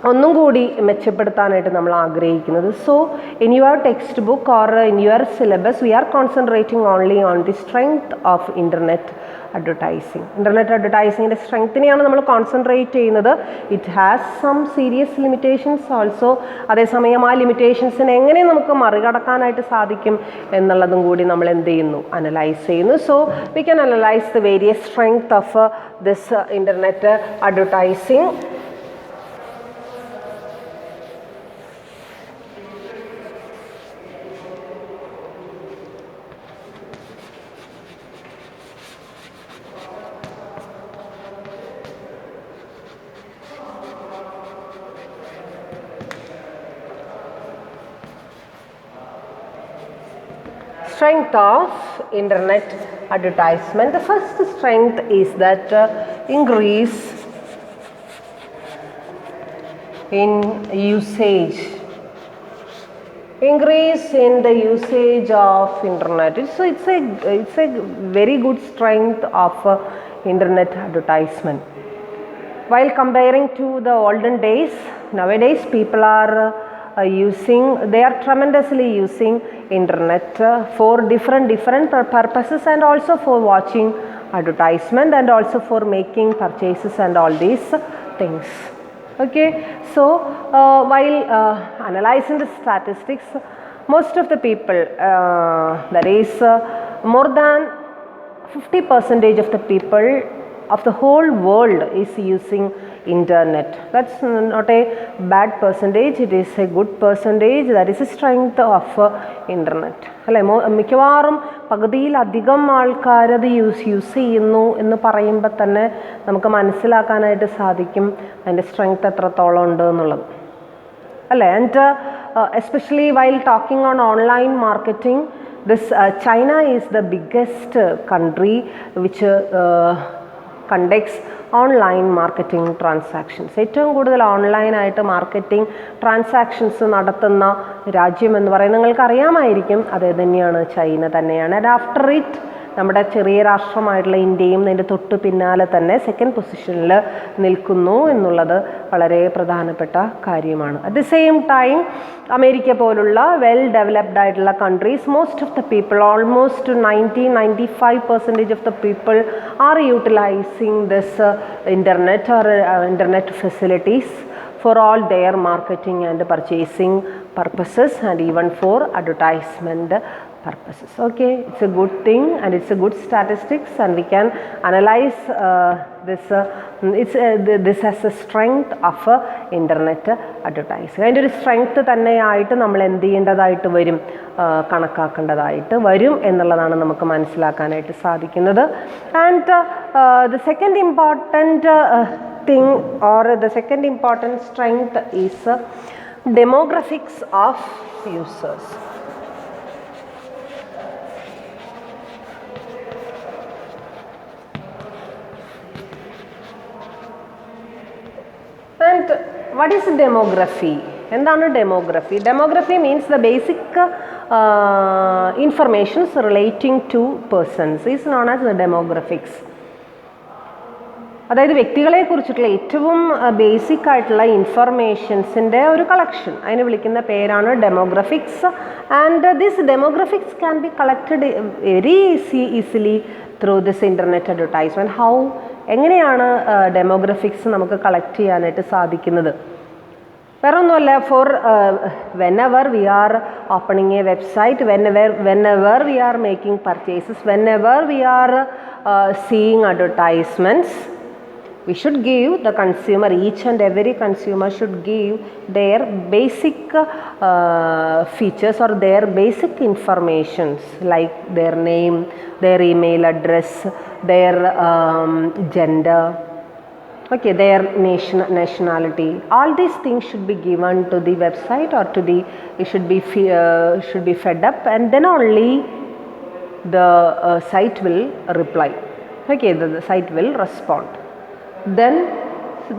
Speaker 1: ഒന്നും കൂടി മെച്ചപ്പെടുത്താനായിട്ട് നമ്മൾ ആഗ്രഹിക്കുന്നത്. So in your text book or in your syllabus we are concentrating only on the strength of internet advertising. Internet അഡ്വർടൈസിങ്ങിൻ്റെ സ്ട്രെങ്ത്തിനെയാണ് നമ്മൾ കോൺസെൻട്രേറ്റ് ചെയ്യുന്നത്. It has some serious limitations also. അതേസമയം ആ ലിമിറ്റേഷൻസിനെ എങ്ങനെ നമുക്ക് മറികടക്കാനായിട്ട് സാധിക്കും എന്നുള്ളതും കൂടി നമ്മൾ എന്ത് ചെയ്യുന്നു, അനലൈസ് ചെയ്യുന്നു. So we can analyse the various strength of this internet advertising. Strength of internet advertisement. The first strength is that increase in usage. Increase in the usage of internet. It's a very good strength of internet advertisement. While comparing to the olden days, nowadays people are they are tremendously using internet for different purposes, and also for watching advertisement and also for making purchases and all these things. Okay, so while analyzing the statistics, most of the people, that is more than 50% of the people of the whole world is using internet. That's not a bad percentage, it is a good percentage. That is a strength of internet. അല്ലേ, മിക്കവാറും പകുതിയിലധികം ആൾക്കാരത് use ചെയ്യുന്നു എന്ന് പറയുമ്പോൾ തന്നെ നമുക്ക് മനസ്സിലാക്കാനായിട്ട് സാധിക്കും അതിൻ്റെ സ്ട്രെങ്ത് എത്രത്തോളം ഉണ്ട് എന്നുള്ളത്, അല്ലേ. And especially while talking on online marketing, China is the biggest country which conducts online marketing transactions. ഏറ്റവും കൂടുതൽ ഓൺലൈനായിട്ട് മാർക്കറ്റിംഗ് ട്രാൻസാക്ഷൻസ് നടത്തുന്ന രാജ്യം എന്ന് പറയുന്നത് നിങ്ങൾക്കറിയാമായിരിക്കും, അത് തന്നെയാണ്, ചൈന തന്നെയാണ്. ആൻഡ് ആഫ്റ്റർ ഇറ്റ് നമ്മുടെ ചെറിയ രാഷ്ട്രമായിട്ടുള്ള ഇന്ത്യയും അതിൻ്റെ തൊട്ട് പിന്നാലെ തന്നെ സെക്കൻഡ് പൊസിഷനിൽ നിൽക്കുന്നു എന്നുള്ളത് വളരെ പ്രധാനപ്പെട്ട കാര്യമാണ്. At the same time America പോലുള്ള വെൽ ഡെവലപ്ഡ് ആയിട്ടുള്ള countries, most of the people, almost 95% of the people are utilising this internet or internet facilities for all their marketing and purchasing purposes and even for advertisement purposes. Okay, it's a good thing and it's a good statistics, and we can analyze this as a strength of internet advertising. അതിൻ്റെ ഒരു strength തന്നെയായിട്ട് നമ്മൾ എന്ത് ചെയ്യേണ്ടതായിട്ട് വരും, കണക്കാക്കേണ്ടതായിട്ട് വരും എന്നുള്ളതാണ് നമുക്ക് മനസ്സിലാക്കാനായിട്ട് സാധിക്കുന്നത്. And the second important thing or the second important strength is demographics of users. And what is demography? എന്താണ് demography? Demography means the basic informations relating to persons is known as the demographics. അതായത് വ്യക്തികളെ കുറിച്ചിട്ടുള്ള ഏറ്റവും basic ആയിട്ടുള്ള ഇൻഫർമേഷൻസിൻ്റെ ഒരു collection, അതിന് വിളിക്കുന്ന പേരാണ് demographics. And this demographics can be collected very easily through this internet advertisement. How, എങ്ങനെയാണ് ഡെമോഗ്രഫിക്സ് നമുക്ക് കളക്ട് ചെയ്യാനായിട്ട് സാധിക്കുന്നത്? വേറെ ഒന്നുമല്ല, for whenever we are opening a website, whenever we are making purchases, whenever we are seeing advertisements, we should give the consumer, each and every consumer should give their basic features or their basic informations like their name, their email address, their gender, okay, their nationality. All these things should be given to the website or to the, it should be fed up, and then only the site will reply. Okay, the site will respond. Then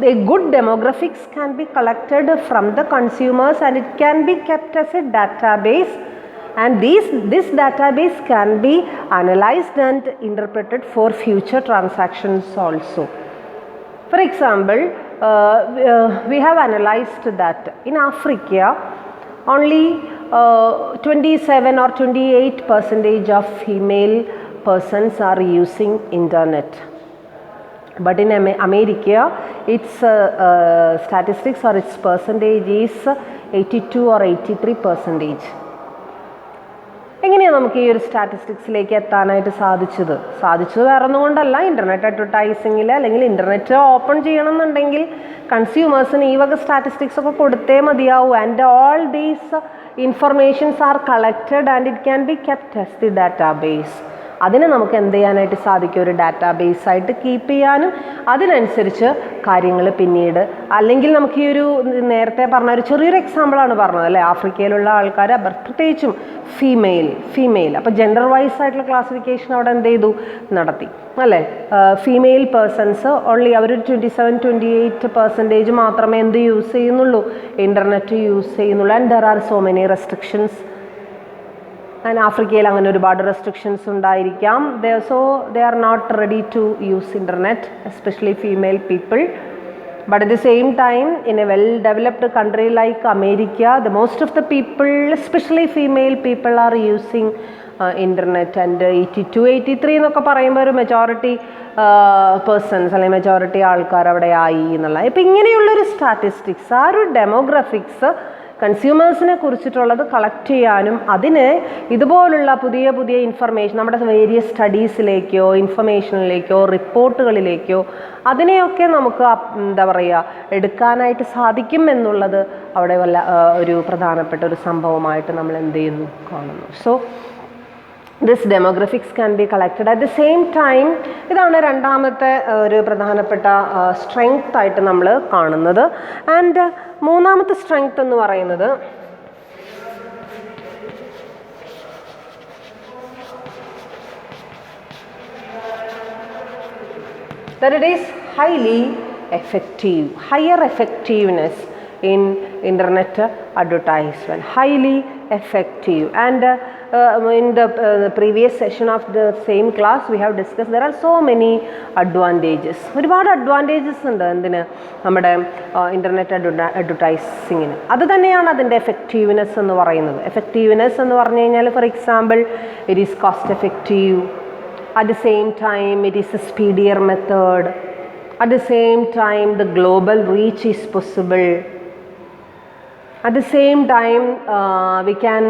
Speaker 1: the good demographics can be collected from the consumers and it can be kept as a database, and this database can be analyzed and interpreted for future transactions also. For example, we have analyzed that in Africa only 27 or 28% of female persons are using internet. But in America, its statistics or its percentage is 82 or 83%. എങ്ങനെയാണ് നമുക്ക് ഈ ഒരു സ്റ്റാറ്റിസ്റ്റിക്സിലേക്ക് എത്താനായിട്ട് സാധിച്ചത് വേറെ ഒന്നും കൊണ്ടല്ല, internet അഡ്വർടൈസിങ്ങിൽ അല്ലെങ്കിൽ ഇൻ്റർനെറ്റ് ഓപ്പൺ ചെയ്യണമെന്നുണ്ടെങ്കിൽ കൺസ്യൂമേഴ്സിന് ഈ വക സ്റ്റാറ്റിസ്റ്റിക്സ് ഒക്കെ കൊടുത്തേ മതിയാവൂ. And all these informations are collected and it can be kept as the database. അതിനെ നമുക്ക് എന്ത് ചെയ്യാനായിട്ട് സാധിക്കും, ഒരു ഡാറ്റാബേസ് ആയിട്ട് കീപ്പ് ചെയ്യാനും അതിനനുസരിച്ച് കാര്യങ്ങൾ പിന്നീട്, അല്ലെങ്കിൽ നമുക്ക് ഈ ഒരു നേരത്തെ പറഞ്ഞ ഒരു ചെറിയൊരു എക്സാമ്പിളാണ് പറഞ്ഞത് അല്ലേ, ആഫ്രിക്കയിലുള്ള ആൾക്കാർ പ്രത്യേകിച്ചും ഫീമെയിൽ അപ്പോൾ ജെൻഡർ വൈസ് ആയിട്ടുള്ള ക്ലാസിഫിക്കേഷൻ അവിടെ എന്ത് ചെയ്തു, നടത്തി അല്ലേ. ഫീമെയിൽ പേഴ്സൺസ് ഓൺലി അവരൊരു 27-28% മാത്രമേ എന്ത് യൂസ് ചെയ്യുന്നുള്ളൂ, ഇൻ്റർനെറ്റ് യൂസ് ചെയ്യുന്നുള്ളൂ. And there are so many restrictions. And ആഫ്രിക്കയിൽ അങ്ങനെ ഒരുപാട് റെസ്ട്രിക്ഷൻസ് ഉണ്ടായിരിക്കാം. So they are not ready to use internet, especially female people. But at the same time, in a well-developed country like America, the most of the people, especially female people, are using internet. And 82-83 എന്നൊക്കെ പറയുമ്പോൾ ഒരു majority persons അല്ലെങ്കിൽ majority ആൾക്കാർ അവിടെ ആയി എന്നുള്ള. ഇപ്പം ഇങ്ങനെയുള്ളൊരു സ്റ്റാറ്റിസ്റ്റിക്സ്, ആ ഒരു ഡെമോഗ്രഫിക്സ് കൺസ്യൂമേഴ്സിനെ കുറിച്ചിട്ടുള്ളത് കളക്ട് ചെയ്യാനും അതിന് ഇതുപോലുള്ള പുതിയ പുതിയ ഇൻഫർമേഷൻ നമ്മുടെ വേരിയസ് സ്റ്റഡീസിലേക്കോ ഇൻഫർമേഷനിലേക്കോ റിപ്പോർട്ടുകളിലേക്കോ അതിനെയൊക്കെ നമുക്ക് എന്താ പറയുക എടുക്കാനായിട്ട് സാധിക്കും എന്നുള്ളത് അവിടെ വല്ല ഒരു പ്രധാനപ്പെട്ട ഒരു സംഭവമായിട്ട് നമ്മൾ എന്ത് ചെയ്യുന്നു, കാണുന്നു. So this demographics can be collected at the same time. ഇതാണ് രണ്ടാമത്തെ ഒരു പ്രധാനപ്പെട്ട സ്ട്രെങ്ത് ആയിട്ട് നമ്മൾ കാണുന്നത്. ആൻഡ് മൂന്നാമത്തെ സ്ട്രെങ്ത് എന്ന് പറയുന്നത് that it is highly effective, higher effectiveness in internet advertisement, highly effective. And in the previous session of the same class we have discussed, there are so many advantages. ഒരുപാട് advantages ഉണ്ട് എന്തിന്, നമ്മുടെ internet അഡ്വർടൈസിങ്ങിന്. അത് തന്നെയാണ് അതിൻ്റെ effectiveness എന്ന് പറയുന്നത്. Effectiveness എന്ന് പറഞ്ഞു കഴിഞ്ഞാൽ, for example, it is cost effective, at the same time it is a speedier method, at the same time the global reach is possible, at the same time we can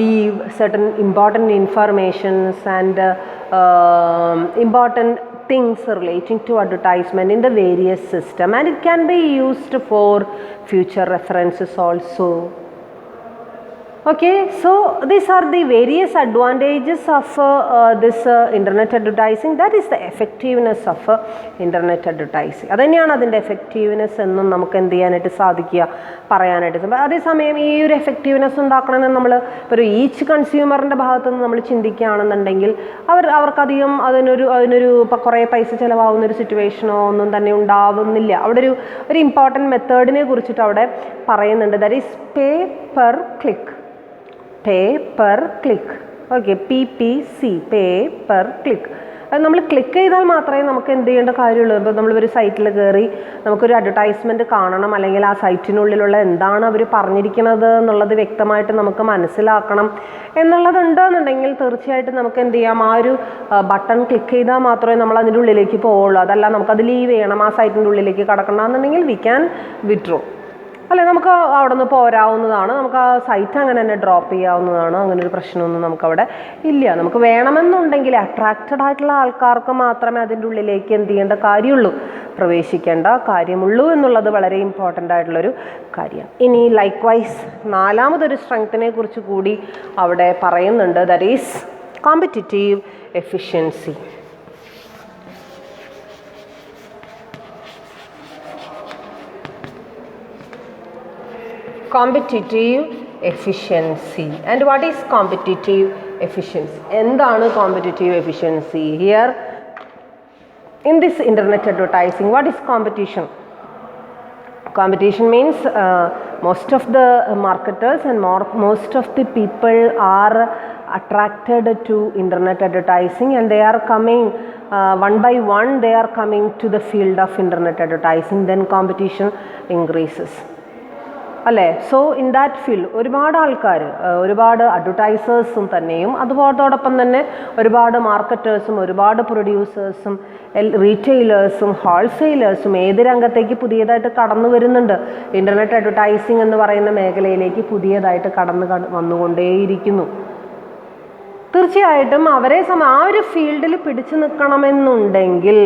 Speaker 1: leave certain important informations and important things relating to advertisement in the various system, and it can be used for future references also. Okay, so these are the various advantages of this internet advertising. That is the effectiveness of internet advertising. അതുതന്നെയാണ് അതിൻ്റെ effectiveness എന്നും നമുക്ക് എന്ത് ചെയ്യാനായിട്ട് സാധിക്കുക, പറയാനായിട്ട്. അതേസമയം ഈ ഒരു എഫക്റ്റീവ്നെസ് ഉണ്ടാക്കണമെന്ന് നമ്മൾ ഇപ്പോൾ ഈച്ച് കൺസ്യൂമറിൻ്റെ ഭാഗത്തു നിന്ന് നമ്മൾ ചിന്തിക്കുകയാണെന്നുണ്ടെങ്കിൽ അവർക്കധികം അതിനൊരു ഇപ്പോൾ കുറേ പൈസ ചിലവാകുന്നൊരു സിറ്റുവേഷനോ ഒന്നും തന്നെ ഉണ്ടാവുന്നില്ല. അവിടെ ഒരു ഇമ്പോർട്ടൻറ്റ് മെത്തേഡിനെ കുറിച്ചിട്ട് അവിടെ പറയുന്നുണ്ട്. That is pay per click. Pay per click. Okay, PPC, pay per click. അത് നമ്മൾ ക്ലിക്ക് ചെയ്താൽ മാത്രമേ നമുക്ക് എന്ത് ചെയ്യേണ്ട കാര്യമുള്ളൂ. ഇപ്പോൾ നമ്മളൊരു സൈറ്റിൽ കയറി നമുക്കൊരു അഡ്വർടൈസ്മെൻറ്റ് കാണണം, അല്ലെങ്കിൽ ആ സൈറ്റിനുള്ളിലുള്ള എന്താണ് അവർ പറഞ്ഞിരിക്കുന്നത് എന്നുള്ളത് വ്യക്തമായിട്ട് നമുക്ക് മനസ്സിലാക്കണം എന്നുള്ളതുണ്ടെന്നുണ്ടെങ്കിൽ തീർച്ചയായിട്ടും നമുക്ക് എന്ത് ചെയ്യാം, ആ ഒരു ബട്ടൺ ക്ലിക്ക് ചെയ്താൽ മാത്രമേ നമ്മൾ അതിൻ്റെ ഉള്ളിലേക്ക് പോവുള്ളൂ. അതല്ല നമുക്കത് ലീവ് ചെയ്യണം, ആ സൈറ്റിൻ്റെ ഉള്ളിലേക്ക് കടക്കണമെന്നുണ്ടെങ്കിൽ വി ക്യാൻ വിഡ്രോ. അല്ലെ, നമുക്ക് അവിടെ നിന്ന് പോരാവുന്നതാണ്, നമുക്ക് ആ സൈറ്റ് അങ്ങനെ തന്നെ ഡ്രോപ്പ് ചെയ്യാവുന്നതാണ്. അങ്ങനെ ഒരു പ്രശ്നമൊന്നും നമുക്കവിടെ ഇല്ല. നമുക്ക് വേണമെന്നുണ്ടെങ്കിൽ അട്രാക്റ്റഡ് ആയിട്ടുള്ള ആൾക്കാർക്ക് മാത്രമേ അതിൻ്റെ ഉള്ളിലേക്ക് എന്ത് ചെയ്യേണ്ട കാര്യമുള്ളൂ, പ്രവേശിക്കേണ്ട കാര്യമുള്ളൂ എന്നുള്ളത് വളരെ ഇമ്പോർട്ടൻ്റ് ആയിട്ടുള്ളൊരു കാര്യമാണ്. ഇനി ലൈക്ക്വൈസ് നാലാമതൊരു സ്ട്രെങ്ത്തിനെ കുറിച്ച് കൂടി അവിടെ പറയുന്നുണ്ട്. That is competitive efficiency. Competitive efficiency. And what is competitive efficiency? എന്താണ് competitive efficiency? Here in this internet advertising, what is competition? Competition means most of the marketers and most of the people are attracted to internet advertising, and they are coming one by one, they are coming to the field of internet advertising. Then competition increases. അല്ലേ? So in that field ഒരുപാട് ആൾക്കാർ, ഒരുപാട് അഡ്വർടൈസേഴ്സും തന്നെയും അതോടൊപ്പം തന്നെ ഒരുപാട് മാർക്കറ്റേഴ്സും ഒരുപാട് പ്രൊഡ്യൂസേഴ്സും റീറ്റെയിലേഴ്സും ഹോൾസെയിലേഴ്സും ഏത് രംഗത്തേക്ക് പുതിയതായിട്ട് കടന്നു വരുന്നുണ്ട്. ഇൻ്റർനെറ്റ് അഡ്വർടൈസിങ് എന്ന് പറയുന്ന മേഖലയിലേക്ക് പുതിയതായിട്ട് വന്നുകൊണ്ടേയിരിക്കുന്നു. തീർച്ചയായിട്ടും അവരെ ആ ഒരു ഫീൽഡിൽ പിടിച്ചു നിൽക്കണമെന്നുണ്ടെങ്കിൽ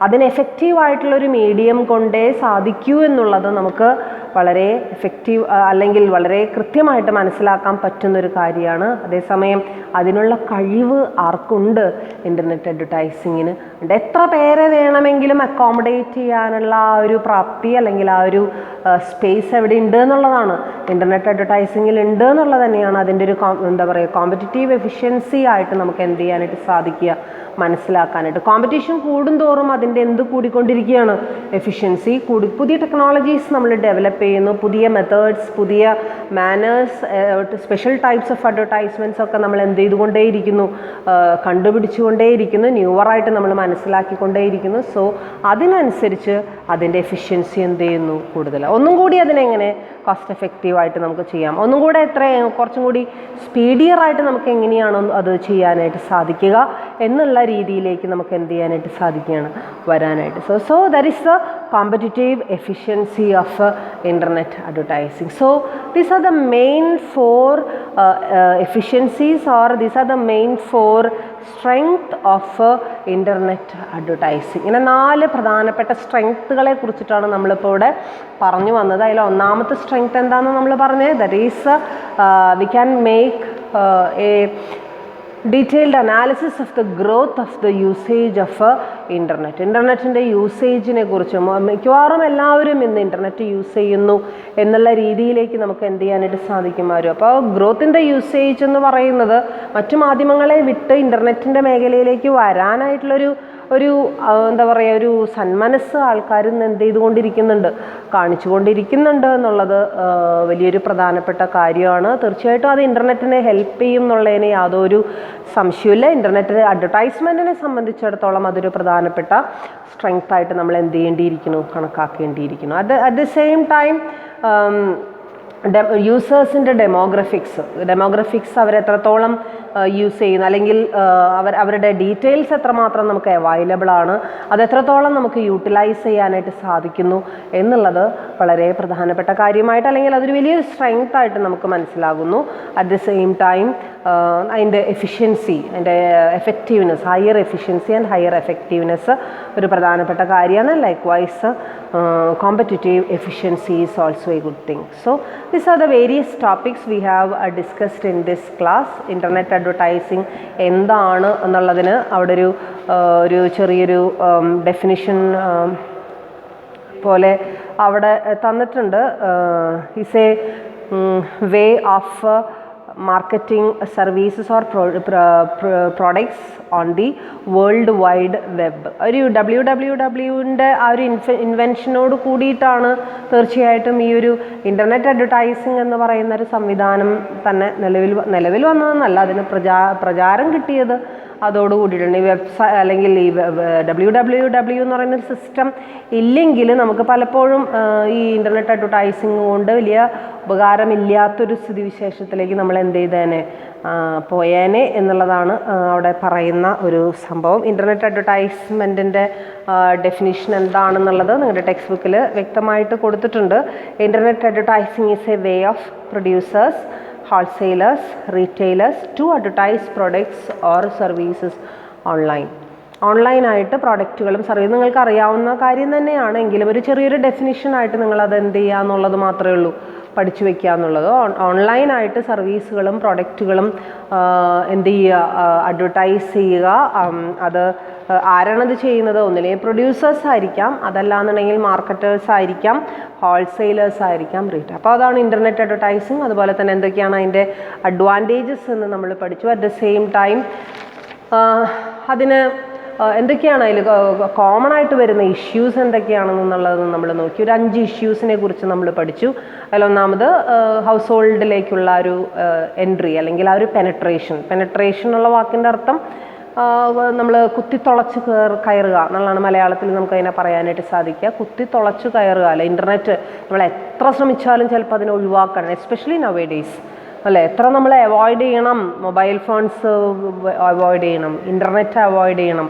Speaker 1: അതിന് എഫക്റ്റീവായിട്ടുള്ളൊരു മീഡിയം കൊണ്ടേ സാധിക്കൂ എന്നുള്ളത് നമുക്ക് വളരെ എഫക്റ്റീവ് അല്ലെങ്കിൽ വളരെ കൃത്യമായിട്ട് മനസ്സിലാക്കാൻ പറ്റുന്നൊരു കാര്യമാണ്. അതേസമയം അതിനുള്ള കഴിവ് ആർക്കുണ്ട്? ഇൻ്റർനെറ്റ് അഡ്വർടൈസിങ്ങിന് ഉണ്ട്. എത്ര പേരെ വേണമെങ്കിലും അക്കോമഡേറ്റ് ചെയ്യാനുള്ള ആ ഒരു പ്രാപ്തി അല്ലെങ്കിൽ ആ ഒരു സ്പേസ് എവിടെ ഉണ്ട് എന്നുള്ളതാണ്, ഇൻ്റർനെറ്റ് അഡ്വർടൈസിങ്ങിൽ ഉണ്ട് എന്നുള്ളത് തന്നെയാണ് അതിൻ്റെ ഒരു എന്താ പറയുക കോമ്പറ്റിറ്റീവ് എഫിഷ്യൻസി ആയിട്ട് നമുക്ക് എന്ത് ചെയ്യാനായിട്ട് സാധിക്കുക, മനസ്സിലാക്കാനായിട്ട്. കോമ്പറ്റീഷൻ കൂടുന്തോറും അതിൻ്റെ എന്ത് കൂടിക്കൊണ്ടിരിക്കുകയാണ്? എഫിഷ്യൻസി കൂടി. പുതിയ ടെക്നോളജീസ് നമ്മൾ ഡെവലപ്പ് ചെയ്യുന്നു, പുതിയ മെത്തേഡ്സ്, പുതിയ manners, special types of advertisements ഒക്കെ നമ്മൾ എന്ത് ചെയ്തുകൊണ്ടേയിരിക്കുന്നു, കണ്ടുപിടിച്ചുകൊണ്ടേയിരിക്കുന്നു, ന്യൂവറായിട്ട് നമ്മൾ മനസ്സിലാക്കിക്കൊണ്ടേയിരിക്കുന്നു. സോ അതിനനുസരിച്ച് അതിൻ്റെ എഫിഷ്യൻസി എന്ത് ചെയ്യുന്നു, കൂടുതലാണ്. ഒന്നും കൂടി അതിനെങ്ങനെ കോസ്റ്റ് എഫക്റ്റീവായിട്ട് നമുക്ക് ചെയ്യാം, ഒന്നും കൂടെ കുറച്ചും കൂടി സ്പീഡിയറായിട്ട് നമുക്ക് എങ്ങനെയാണോ അത് ചെയ്യാനായിട്ട് സാധിക്കുക എന്നുള്ള രീതിയിലേക്ക് നമുക്ക് എന്ത് ചെയ്യാനായിട്ട് സാധിക്കുകയാണ്, വരാനായിട്ട്. So that is the competitive efficiency of internet advertising. So these are the main four efficiencies or these are the main four strength of internet advertising. ഇങ്ങനെ 4 പ്രധാനപ്പെട്ട സ്ട്രെങ്ത്തുകളെ കുറിച്ചിട്ടാണ് നമ്മളിപ്പോൾ ഇവിടെ പറഞ്ഞു വന്നത്. അതിൽ ഒന്നാമത്തെ സ്ട്രെങ്ത് എന്താണെന്ന് നമ്മൾ പറഞ്ഞത്, that is we can make A detailed analysis of the growth of the usage of internet. ഇൻ്റർനെറ്റിൻ്റെ യൂസേജിനെ കുറിച്ച് മിക്കവാറും എല്ലാവരും ഇന്ന് ഇൻ്റർനെറ്റ് യൂസ് ചെയ്യുന്നു എന്നുള്ള രീതിയിലേക്ക് നമുക്ക് എന്ത് ചെയ്യാനായിട്ട് സാധിക്കും വരും. അപ്പോൾ ഗ്രോത്തിൻ്റെ യൂസേജ് എന്ന് പറയുന്നത് മറ്റു മാധ്യമങ്ങളെ വിട്ട് ഇൻ്റർനെറ്റിൻ്റെ മേഖലയിലേക്ക് വരാനായിട്ടുള്ളൊരു ഒരു എന്താ പറയുക, ഒരു സന്മനസ് ആൾക്കാർ എന്ത് ചെയ്തുകൊണ്ടിരിക്കുന്നുണ്ട്, കാണിച്ചുകൊണ്ടിരിക്കുന്നുണ്ട് എന്നുള്ളത് വലിയൊരു പ്രധാനപ്പെട്ട കാര്യമാണ്. തീർച്ചയായിട്ടും അത് ഇൻ്റർനെറ്റിനെ ഹെൽപ്പ് ചെയ്യും എന്നുള്ളതിന് യാതൊരു സംശയമില്ല. ഇൻ്റർനെറ്റ് അഡ്വർടൈസ്മെൻറ്റിനെ സംബന്ധിച്ചിടത്തോളം അതൊരു പ്രധാനപ്പെട്ട സ്ട്രെങ്ത് ആയിട്ട് നമ്മൾ എന്ത് ചെയ്യേണ്ടിയിരിക്കുന്നു, കണക്കാക്കേണ്ടിയിരിക്കുന്നു. അറ്റ് ദ സെയിം ടൈം യൂസേഴ്സിൻ്റെ ഡെമോഗ്രഫിക്സ് അവരെത്രത്തോളം യൂസ് ചെയ്യുന്നു, അല്ലെങ്കിൽ അവരുടെ ഡീറ്റെയിൽസ് എത്രമാത്രം നമുക്ക് അവൈലബിൾ ആണ്, അതെത്രത്തോളം നമുക്ക് യൂട്ടിലൈസ് ചെയ്യാനായിട്ട് സാധിക്കുന്നു എന്നുള്ളത് വളരെ പ്രധാനപ്പെട്ട കാര്യമായിട്ട്, അല്ലെങ്കിൽ അതൊരു വലിയൊരു സ്ട്രെങ്ത് ആയിട്ട് നമുക്ക് മനസ്സിലാകുന്നു. അറ്റ് ദ സെയിം ടൈം അതിൻ്റെ എഫിഷ്യൻസി, അതിൻ്റെ effectiveness, higher efficiency and higher effectiveness ഒരു പ്രധാനപ്പെട്ട കാര്യമാണ്. ലൈക്ക്വൈസ് competitive efficiency is also a good thing. So these are the various topics we have discussed in this class. Internet advertising എന്താണ് എന്നുള്ളതിന് അവിടെ ഒരു ചെറിയൊരു ഡെഫിനിഷൻ പോലെ അവിടെ തന്നിട്ടുണ്ട്. Is a way of marketing services or products on the world wide web. ഒരു www-ൻ്റെ ആ ഒരു ഇൻവെൻഷനോട് കൂടിയിട്ടാണ് തീർച്ചയായിട്ടും ഈ ഒരു ഇൻ്റർനെറ്റ് അഡ്വർടൈസിങ് എന്ന് പറയുന്ന ഒരു സംവിധാനം തന്നെ നിലവിൽ വന്നതെന്നല്ല, അതിന് പ്രചാരം കിട്ടിയത് അതോടുകൂടിയിട്ടുണ്ട്. ഈ വെബ്സൈറ്റ് അല്ലെങ്കിൽ ഈ www എന്ന് പറയുന്നൊരു സിസ്റ്റം ഇല്ലെങ്കിൽ നമുക്ക് പലപ്പോഴും ഈ ഇൻ്റർനെറ്റ് അഡ്വർടൈസിങ് കൊണ്ട് വലിയ ഉപകാരമില്ലാത്തൊരു സ്ഥിതിവിശേഷത്തിലേക്ക് നമ്മൾ എന്ത് ചെയ്തേനെ, പോയേനെ എന്നുള്ളതാണ് അവിടെ പറയുന്ന ഒരു സംഭവം. ഇൻ്റർനെറ്റ് അഡ്വർടൈസ്മെൻറ്റിൻ്റെ ഡെഫിനിഷൻ എന്താണെന്നുള്ളത് നിങ്ങളുടെ ടെക്സ്റ്റ് ബുക്കിൽ വ്യക്തമായിട്ട് കൊടുത്തിട്ടുണ്ട്. Internet advertising is a way of producers, wholesalers, retailers to advertise products or services online. ഓൺലൈനായിട്ട് പ്രോഡക്റ്റുകളും സർവീസും നിങ്ങൾക്ക് അറിയാവുന്ന കാര്യം തന്നെയാണ്, എങ്കിലും ഒരു ചെറിയൊരു ഡെഫിനിഷനായിട്ട് നിങ്ങളത് എന്ത് ചെയ്യുക എന്നുള്ളത് മാത്രമേ ഉള്ളൂ, പഠിച്ചു വയ്ക്കുക എന്നുള്ളത്. ഓൺലൈനായിട്ട് സർവീസുകളും പ്രോഡക്റ്റുകളും എന്ത് ചെയ്യുക, അഡ്വർടൈസ് ചെയ്യുക. അത് ആരാണത് ചെയ്യുന്നത്? ഒന്നിലെ പ്രൊഡ്യൂസേഴ്സ് ആയിരിക്കാം, അതല്ലാന്നുണ്ടെങ്കിൽ മാർക്കറ്റേഴ്സ് ആയിരിക്കാം, ഹോൾസെയിലേഴ്സ് ആയിരിക്കാം, റീറ്റെയിൽ. അപ്പോൾ അതാണ് ഇൻ്റർനെറ്റ് അഡ്വർടൈസിങ്. അതുപോലെ തന്നെ എന്തൊക്കെയാണ് അതിൻ്റെ അഡ്വാൻറ്റേജസ് എന്ന് നമ്മൾ പഠിച്ചു. അറ്റ് ദ സെയിം ടൈം അതിന് എന്തൊക്കെയാണ് അതിൽ കോമൺ ആയിട്ട് വരുന്ന ഇഷ്യൂസ് എന്തൊക്കെയാണെന്നുള്ളത് നമ്മൾ നോക്കി. ഒരു 5 ഇഷ്യൂസിനെ കുറിച്ച് നമ്മൾ പഠിച്ചു. അതിലൊന്നാമത് ഹൗസ് ഹോൾഡിലേക്കുള്ള ഒരു എൻട്രി, അല്ലെങ്കിൽ ആ ഒരു പെനട്രേഷൻ ഉള്ള വാക്കിൻ്റെ അർത്ഥം നമ്മൾ കുത്തിത്തുളച്ച് കയറുക എന്നുള്ളതാണ് മലയാളത്തിൽ നമുക്ക് അതിനെ പറയാനായിട്ട് സാധിക്കുക. കുത്തിത്തുളച്ച് കയറുക അല്ല, ഇൻ്റർനെറ്റ് നമ്മൾ എത്ര ശ്രമിച്ചാലും ചിലപ്പോൾ അതിനെ ഒഴിവാക്കണം, എസ്പെഷ്യലി നൗ എ ഡേയ്സ് അല്ലേ. എത്ര നമ്മൾ അവോയ്ഡ് ചെയ്യണം, മൊബൈൽ ഫോൺസ് അവോയ്ഡ് ചെയ്യണം, ഇൻ്റർനെറ്റ് അവോയ്ഡ് ചെയ്യണം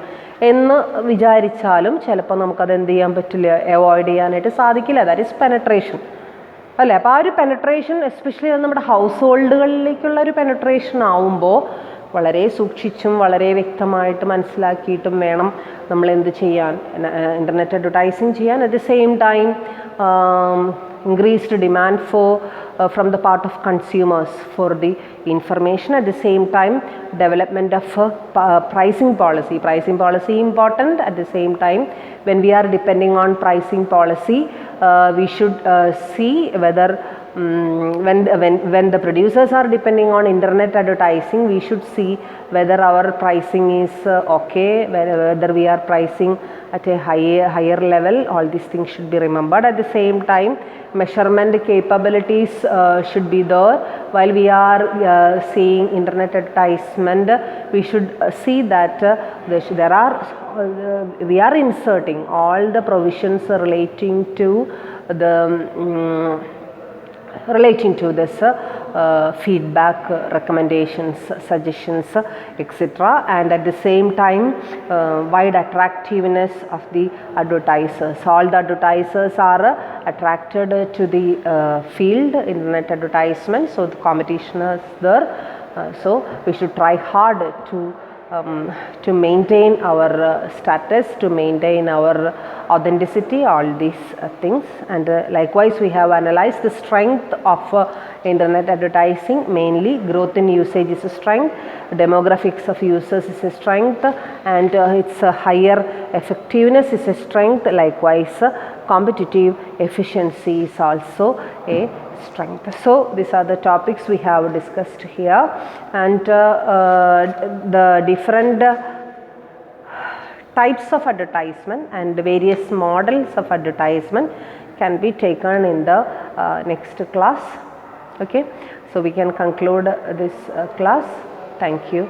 Speaker 1: എന്ന് വിചാരിച്ചാലും ചിലപ്പോൾ നമുക്കത് എന്ത് ചെയ്യാൻ പറ്റില്ല, അവോയ്ഡ് ചെയ്യാനായിട്ട് സാധിക്കില്ല. ദാറ്റ് ഈസ് പെനട്രേഷൻ അല്ലേ. അപ്പോൾ ആ ഒരു പെനട്രേഷൻ എസ്പെഷ്യലി നമ്മുടെ ഹൗസ് ഹോൾഡുകളിലേക്കുള്ള ഒരു പെനട്രേഷൻ ആവുമ്പോൾ വളരെ സൂക്ഷിച്ചും വളരെ വ്യക്തമായിട്ട് മനസ്സിലാക്കിയിട്ടും വേണം നമ്മൾ എന്ത് ചെയ്യാൻ, ഇൻ്റർനെറ്റ് അഡ്വർടൈസിങ് ചെയ്യാൻ. At the same time increased demand from the part of consumers for the information. At the same time, development of pricing policy important. At the same time, when we are depending on pricing policy, we should see whether when the producers are depending on internet advertising, we should see whether our pricing is okay, whether we are pricing at a higher level. All these things should be remembered. At the same time, measurement capabilities should be there. While we are seeing internet advertisement, we should see that we are inserting all the provisions relating to this feedback, recommendations, suggestions, etc. And at the same time, wide attractiveness of the advertisers. All the advertisers are attracted to the field, internet advertisement, so the competition is there. So we should try hard to maintain our status, to maintain our authenticity, all these things. And likewise, we have analyzed the strength of internet advertising. Mainly growth in usage is a strength, demographics of users is a strength, and its higher effectiveness is a strength. Likewise, competitive efficiency is also a strength. So these are the topics we have discussed here, and the different types of advertisement and various models of advertisement can be taken in the next class. Okay, so we can conclude this class. Thank you.